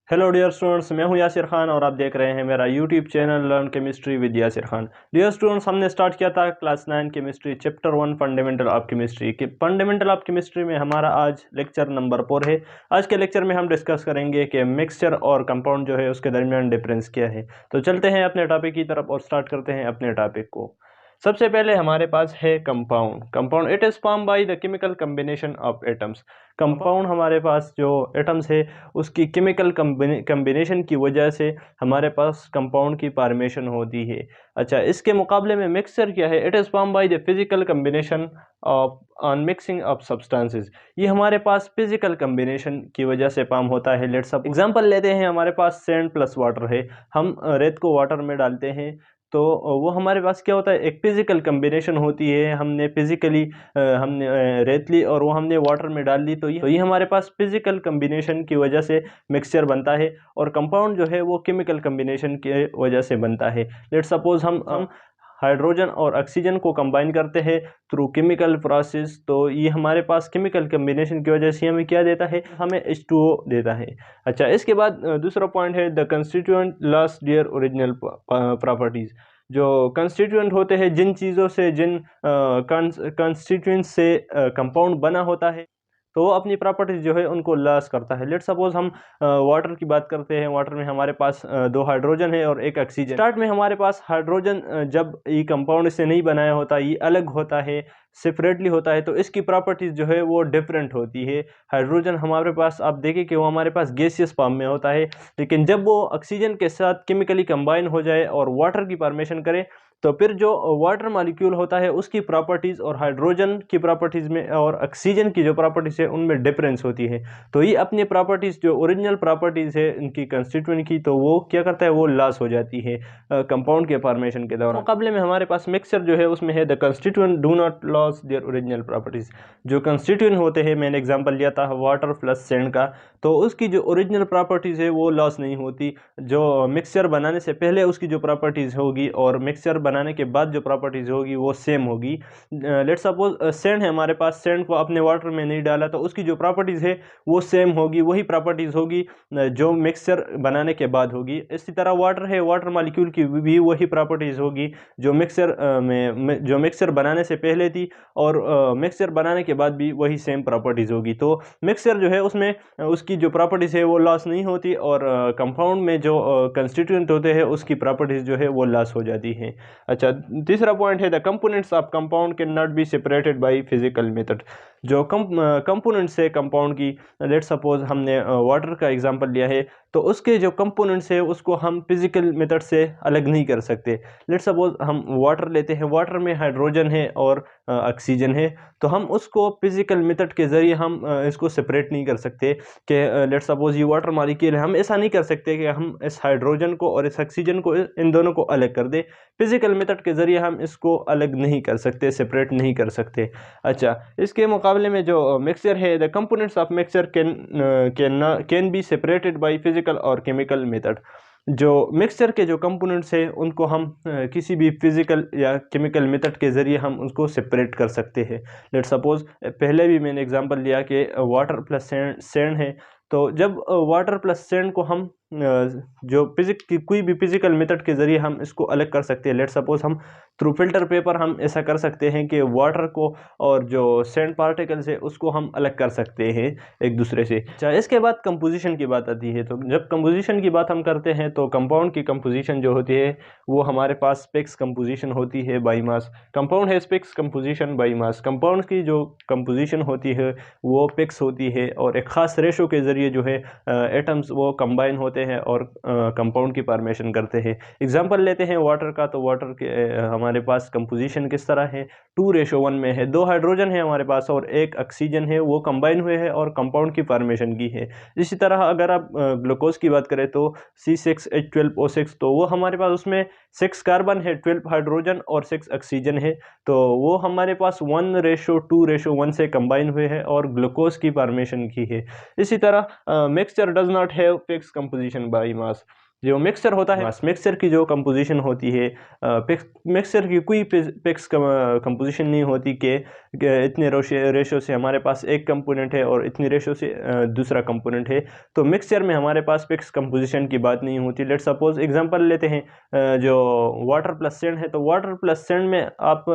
Hello dear students, मैं हूं यासिर खान और आप देख रहे हैं मेरा YouTube channel learn chemistry with Yasir Khan. Dear students, हमने स्टार्ट किया था class 9 chemistry chapter 1 fundamental of chemistry के फंडामेंटल ऑफ केमिस्ट्री में हमारा आज लेक्चर नंबर 4 है। आज के लेक्चर में हम डिस्कस करेंगे कि मिक्सचर और कंपाउंड जो है उसके दरमियान डिफरेंस क्या है। तो चलते हैं अपने टॉपिक की तरफ और स्टार्ट करते हैं अपने टॉपिक को। सबसे पहले हमारे पास है compound it is form by the chemical combination of atoms. Compound हमारे पास जो एटम्स है उसकी केमिकल कम्बिनेशन की वजह से हमारे पास कंपाउंड की फॉर्मेशन होती है। अच्छा, इसके मुकाबले में मिक्सचर क्या है? It is form by the physical combination of on mixing of substances. ये हमारे पास फिजिकल कम्बिनेशन की वजह से फॉर्म होता है। लेट्स सपोज एग्जांपल लेते हैं, हमारे पास सैंड प्लस वाटर है। हम रेत को वाटर में डालते हैं तो वो हमारे पास क्या होता है, एक फिजिकल कम्बिनेशन होती है। हमने फिजिकली हमने रेत ली और वो हमने वाटर में डाल दी, तो ये हमारे पास फिजिकल कम्बिनेशन की वजह से मिक्सचर बनता है। और कंपाउंड जो है वो केमिकल कम्बिनेशन की वजह से बनता है। लेट्स सपोज हम हाइड्रोजन और ऑक्सीजन को कंबाइन करते हैं थ्रू केमिकल प्रोसेस, तो ये हमारे पास केमिकल कम्बिनेशन की वजह से हमें क्या देता है, हमें H2O देता है। अच्छा, इसके बाद दूसरा पॉइंट है the constituent lost their original properties. जो कंस्टिट्यूएंट होते हैं, जिन चीज़ों से, जिन कंस्टिट्यूएंट से कंपाउंड बना होता है, तो वो अपनी प्रॉपर्टीज जो है उनको लॉस करता है। लेट सपोज हम वाटर की बात करते हैं। वाटर में हमारे पास दो हाइड्रोजन है और एक ऑक्सीजन। स्टार्ट में हमारे पास हाइड्रोजन जब ये कंपाउंड से नहीं बनाया होता, ये अलग होता है, सेपरेटली होता है, तो इसकी प्रॉपर्टीज जो है वो डिफरेंट होती है। हाइड्रोजन हमारे पास, आप देखें कि वो हमारे पास गैसियस फॉर्म में होता है, लेकिन जब वो ऑक्सीजन के साथ केमिकली कंबाइन हो जाए और वाटर की फॉर्मेशन करे, तो फिर जो वाटर मॉलिक्यूल होता है उसकी प्रॉपर्टीज़ और हाइड्रोजन की प्रॉपर्टीज़ में और ऑक्सीजन की जो प्रॉपर्टीज़ है उनमें डिफरेंस होती है। तो ये अपनी प्रॉपर्टीज़, जो ओरिजिनल प्रॉपर्टीज़ है इनकी कंस्टिट्यूएंट की, तो वो क्या करता है, वो लॉस हो जाती है कंपाउंड के फॉर्मेशन के दौरान। मुकाबले में हमारे पास मिक्सचर जो है उसमें है the constituent do not loss their original properties. जो कंस्टिट्यूएंट होते हैं, मैंने एग्जाम्पल लिया था वाटर प्लस सैंड का, तो उसकी जो ओरिजिनल प्रॉपर्टीज़ है वो लॉस नहीं होती। जो मिक्सचर बनाने से पहले उसकी जो प्रॉपर्टीज़ होगी और मिक्सचर बनाने के बाद जो प्रॉपर्टीज़ होगी वो सेम होगी। लेट्स सपोज सैंड है हमारे पास, सैंड को अपने वाटर में नहीं डाला तो उसकी जो प्रॉपर्टीज़ है वो सेम होगी, वही प्रॉपर्टीज़ होगी जो मिक्सचर बनाने के बाद होगी। इसी तरह वाटर है, वाटर मॉलिक्यूल की भी वही प्रॉपर्टीज़ होगी जो मिक्सचर जो मिक्सचर बनाने से पहले थी, और मिक्सचर बनाने के बाद भी वही सेम प्रॉपर्टीज़ होगी। तो मिक्सचर जो है उसमें उसकी जो प्रॉपर्टीज़ है वो लॉस नहीं होती, और कंपाउंड में जो कंस्टिट्यूएंट होते हैं उसकी प्रॉपर्टीज़ जो है वो लॉस हो जाती हैं। अच्छा, तीसरा पॉइंट है the components of compound can not be separated by physical method. जो कंपोनेंट्स है कंपाउंड की, लेट सपोज हमने वाटर का एग्जांपल लिया है, तो उसके जो कंपोनेंट्स है उसको हम फिजिकल मेथड से अलग नहीं कर सकते। लेट सपोज हम वाटर लेते हैं, वाटर में हाइड्रोजन है और ऑक्सीजन है, तो हम उसको फिजिकल मेथड के ज़रिए हम इसको सेपरेट नहीं कर सकते कि लेट सपोज ये वाटर मॉलिक्यूल है, हम ऐसा नहीं कर सकते कि हम इस हाइड्रोजन को और इस ऑक्सीजन को, इन दोनों को अलग कर दे। फिजिकल मेथड के ज़रिए हम इसको अलग नहीं कर सकते, सेपरेट नहीं कर सकते। अच्छा, इसके मुकाबले में जो मिक्सचर है, the components of mixture can be separated by physical और केमिकल मेथड। जो मिक्सचर के जो कंपोनेंट्स हैं उनको हम किसी भी फिजिकल या केमिकल मेथड के ज़रिए हम उसको सेपरेट कर सकते हैं। लेट सपोज पहले भी मैंने एग्जांपल लिया कि वाटर प्लस सैंड है, तो जब वाटर प्लस सैंड को हम जो फिजिक की कोई भी फिजिकल मेथड के ज़रिए हम इसको अलग कर सकते हैं। लेट सपोज हम थ्रू फिल्टर पेपर हम ऐसा कर सकते हैं कि वाटर को और जो सैंड पार्टिकल्स है उसको हम अलग कर सकते हैं एक दूसरे से। अच्छा, इसके बाद कंपोजिशन की बात आती है। तो जब कंपोजिशन की बात हम करते हैं तो कंपाउंड की कंपोजिशन जो होती है वो हमारे पास पिक्स कंपोजिशन होती है बाई मास। कंपाउंड है fixed composition by mass. Compound की जो कंपोजिशन होती है वो पिक्स होती है, और एक ख़ास रेशो के ज़रिए जो है एटम्स वो कंबाइन होते हैं और कंपाउंड की फॉर्मेशन करते हैं। एग्जांपल लेते हैं वाटर का, तो वाटर के हमारे पास कंपोजिशन किस तरह है, 2:1 में है। दो हाइड्रोजन है हमारे पास और एक ऑक्सीजन है, वो कंबाइन हुए हैं और कंपाउंड की फॉर्मेशन की है। इसी तरह अगर आप ग्लूकोज की बात करें तो C6H12O6, तो वो हमारे पास उसमें 6 कार्बन है, 12 हाइड्रोजन और 6 ऑक्सीजन है, तो वो हमारे पास 1:2:1 से कंबाइन हुए हैं और ग्लूकोज की फॉर्मेशन की है। इसी तरह mixture does not have fix composition by mass. जो मिक्सचर होता है, मिक्सचर की जो कंपोजिशन होती है, मिक्सचर की कोई फिक्स कंपोजिशन नहीं होती कि इतने रेशो से हमारे पास एक कंपोनेंट है और इतनी रेशो से दूसरा कंपोनेंट है। तो मिक्सचर में हमारे पास फिक्स कंपोजिशन की बात नहीं होती। लेट्स सपोज एग्जांपल लेते हैं, जो वाटर प्लस सैंड है, तो वाटर प्लस सैंड में आप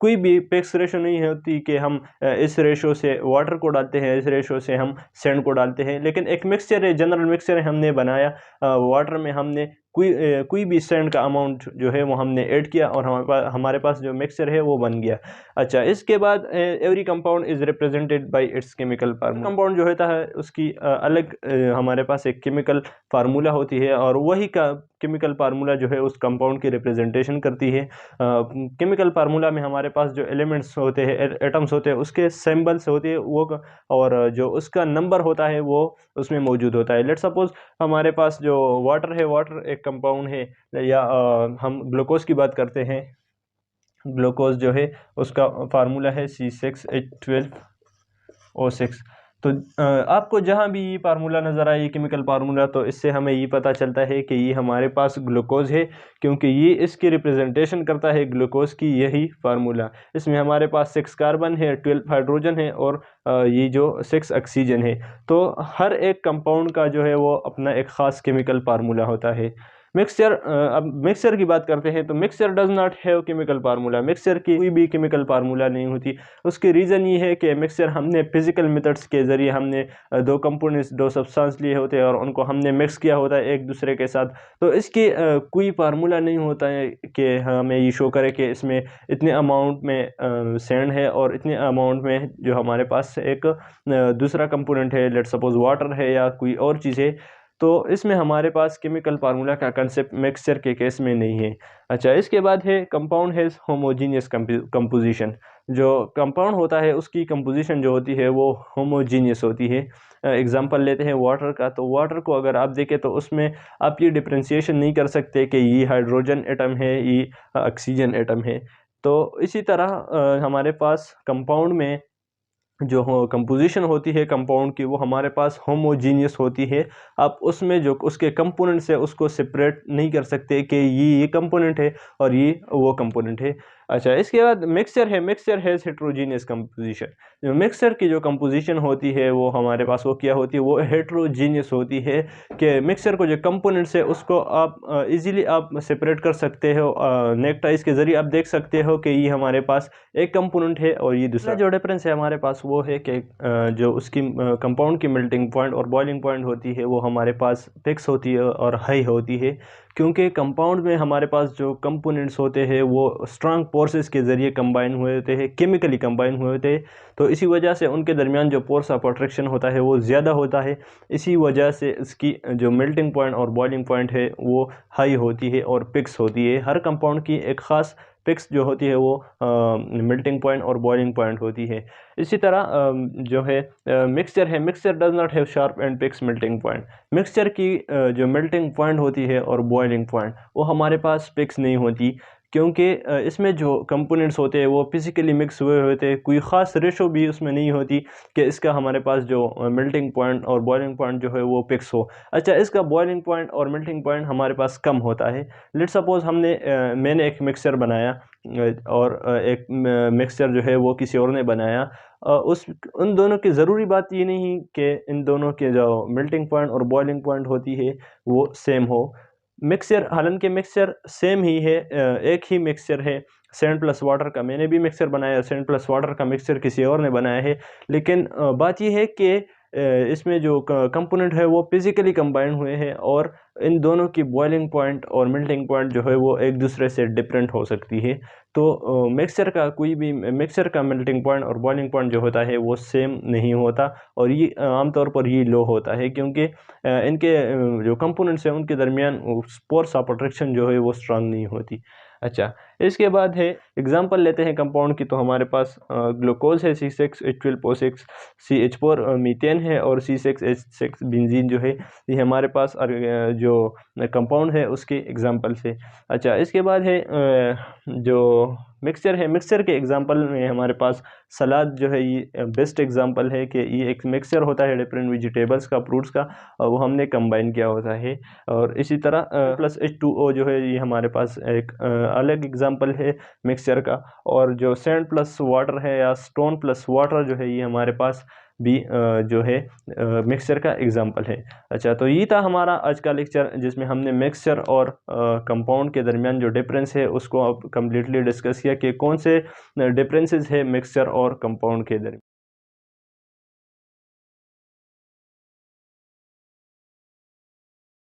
कोई भी फिक्स रेशो नहीं होती कि हम इस रेशो से वाटर को डालते हैं, इस रेशो से हम सैंड को डालते हैं। लेकिन एक मिक्सचर है, जनरल मिक्सचर हमने बनाया, वाटर में हमने कोई भी सैंड का अमाउंट जो है वो हमने ऐड किया और हमारे पास जो मिक्सचर है वो बन गया। अच्छा, इसके बाद every compound is represented by it's chemical formula. Compound जो होता है उसकी अलग हमारे पास एक केमिकल फार्मूला होती है और वही का केमिकल फार्मूला जो है उस कंपाउंड की रिप्रेजेंटेशन करती है। केमिकल फार्मूला में हमारे पास जो एलिमेंट्स होते हैं, एटम्स होते हैं, उसके सिंबल्स होते हैं वो, और जो उसका नंबर होता है वो उसमें मौजूद होता है। लेट्स सपोज हमारे पास जो वाटर है, वाटर एक कंपाउंड है, या हम ग्लूकोज की बात करते हैं। ग्लूकोज जो है उसका फार्मूला है C6H12O6। तो आपको जहाँ भी ये फार्मूला नज़र आए, केमिकल फार्मूला, तो इससे हमें ये पता चलता है कि ये हमारे पास ग्लूकोज है, क्योंकि ये इसकी रिप्रेजेंटेशन करता है ग्लूकोज की यही फार्मूला। इसमें हमारे पास 6 कार्बन है, 12 हाइड्रोजन है और ये जो 6 ऑक्सीजन है। तो हर एक कंपाउंड का जो है वो अपना एक ख़ास केमिकल फार्मूला होता है। मिक्सचर, अब मिक्सचर की बात करते हैं, तो mixture does not have chemical formula. Mixture की कोई भी केमिकल फार्मूला नहीं होती। उसकी रीज़न ये है कि मिक्सचर हमने फिजिकल मेथड्स के ज़रिए हमने दो कंपोनेंट्स, दो सब्सटेंस लिए होते हैं और उनको हमने मिक्स किया होता है एक दूसरे के साथ। तो इसकी कोई फार्मूला नहीं होता है कि हमें ये शो करे कि इसमें इतने अमाउंट में सैंड है और इतने अमाउंट में जो हमारे पास एक दूसरा कंपोनेंट है, लेट्स सपोज वाटर है या कोई और चीज़ है। तो इसमें हमारे पास केमिकल फार्मूला का कंसेप्ट मिक्सचर के केस में नहीं है। अच्छा, इसके बाद है कंपाउंड हैज़ होमोजीनियस कंपोजिशन। जो कंपाउंड होता है उसकी कंपोजिशन जो होती है वो होमोजीनियस होती है। एग्जांपल लेते हैं वाटर का, तो वाटर को अगर आप देखें तो उसमें आप ये डिफ्रेंशिएशन नहीं कर सकते कि ये हाइड्रोजन एटम है, ये ऑक्सीजन एटम है। तो इसी तरह हमारे पास कंपाउंड में जो हो कंपोजिशन होती है कंपाउंड की, वो हमारे पास होमोजीनियस होती है। आप उसमें जो उसके कंपोनेंट्स है उसको सेपरेट नहीं कर सकते कि ये कंपोनेंट है और ये वो कंपोनेंट है। अच्छा, इसके बाद मिक्सचर है, मिक्सचर हैज़ हेट्रोजीनियस कंपोजिशन। जो मिक्सचर की जो कंपोजिशन होती है वो हमारे पास वो क्या होती है, वो हेट्रोजीनियस होती है कि मिक्सचर को जो कंपोनेंट्स है उसको आप इजीली आप सेपरेट कर सकते हो। नेकटाइज के ज़रिए आप देख सकते हो कि ये हमारे पास एक कंपोनेंट है और ये दूसरा। जो डिफरेंस है हमारे पास वो है कि जो उसकी कंपाउंड की मेल्टिंग पॉइंट और बॉइलिंग पॉइंट होती है वो हमारे पास फिक्स होती है और हाई होती है, क्योंकि कंपाउंड में हमारे पास जो कंपोनेंट्स होते हैं वो स्ट्रांग फोर्सेस के ज़रिए कंबाइन हुए होते हैं, केमिकली कंबाइन हुए होते हैं। तो इसी वजह से उनके दरमियान जो फोर्स ऑफ अट्रैक्शन होता है वो ज़्यादा होता है। इसी वजह से इसकी जो मेल्टिंग पॉइंट और बॉइलिंग पॉइंट है वो हाई होती है और फिक्स होती है। हर कंपाउंड की एक ख़ास फिक्स जो होती है वो मेल्टिंग पॉइंट और बॉइलिंग पॉइंट होती है। इसी तरह जो है मिक्सचर है, mixture does not have sharp and fix melting point. Mixture की जो मेल्टिंग पॉइंट होती है और बॉइलिंग पॉइंट वो हमारे पास फिक्स नहीं होती, क्योंकि इसमें जो कंपोनेंट्स होते हैं वो फिज़िकली मिक्स हुए होते हैं। कोई ख़ास रेशो भी उसमें नहीं होती कि इसका हमारे पास जो मेल्टिंग पॉइंट और बॉइलिंग पॉइंट जो है वो फिक्स हो। अच्छा, इसका बॉइलिंग पॉइंट और मेल्टिंग पॉइंट हमारे पास कम होता है। लेट्स सपोज मैंने एक मिक्सचर बनाया और एक मिक्सचर जो है वो किसी और ने बनाया। उन दोनों की ज़रूरी बात ये नहीं कि इन दोनों के जो मेल्टिंग पॉइंट और बॉइलिंग पॉइंट होती है वो सेम हो। मिक्सचर, हालांकि मिक्सचर सेम ही है, एक ही मिक्सचर है। सैंड प्लस वाटर का मैंने भी मिक्सचर बनाया, सैंड प्लस वाटर का मिक्सचर किसी और ने बनाया है। लेकिन बात यह है कि इसमें जो कंपोनेंट है वो फिज़िकली कंबाइन हुए हैं और इन दोनों की बॉइलिंग पॉइंट और मेल्टिंग पॉइंट जो है वो एक दूसरे से डिफरेंट हो सकती है। तो मिक्सचर का कोई भी मिक्सचर का मेल्टिंग पॉइंट और बॉइलिंग पॉइंट जो होता है वो सेम नहीं होता और ये आमतौर पर ये लो होता है, क्योंकि इनके जो कंपोनेंट्स हैं उनके दरमियान फोर्स ऑफ अट्रैक्शन जो है वो स्ट्रांग नहीं होती। अच्छा, इसके बाद है एग्जांपल लेते हैं कंपाउंड की। तो हमारे पास ग्लूकोज है C6H12O6, CH4 मीथेन है और C6H6 बेंजीन जो है ये हमारे पास जो कंपाउंड है उसके एग्जांपल्स है। अच्छा, इसके बाद है जो मिक्सचर है, मिक्सचर के एग्जांपल में हमारे पास सलाद जो है ये बेस्ट एग्जांपल है कि ये एक मिक्सचर होता है डिफरेंट वेजिटेबल्स का, फ्रूट्स का, और वो हमने कंबाइन किया होता है। और इसी तरह प्लस H2O जो है ये हमारे पास एक अलग एग्जांपल है मिक्सचर का। और जो सैंड प्लस वाटर है या स्टोन प्लस वाटर जो है ये हमारे पास भी जो है मिक्सचर का एग्जांपल है। अच्छा, तो ये था हमारा आज का लेक्चर जिसमें हमने मिक्सचर और कंपाउंड के दरमियान जो डिफरेंस है उसको अब कम्प्लीटली डिस्कस किया कि कौन से डिफरेंसेस है मिक्सचर और कंपाउंड के दरमियान।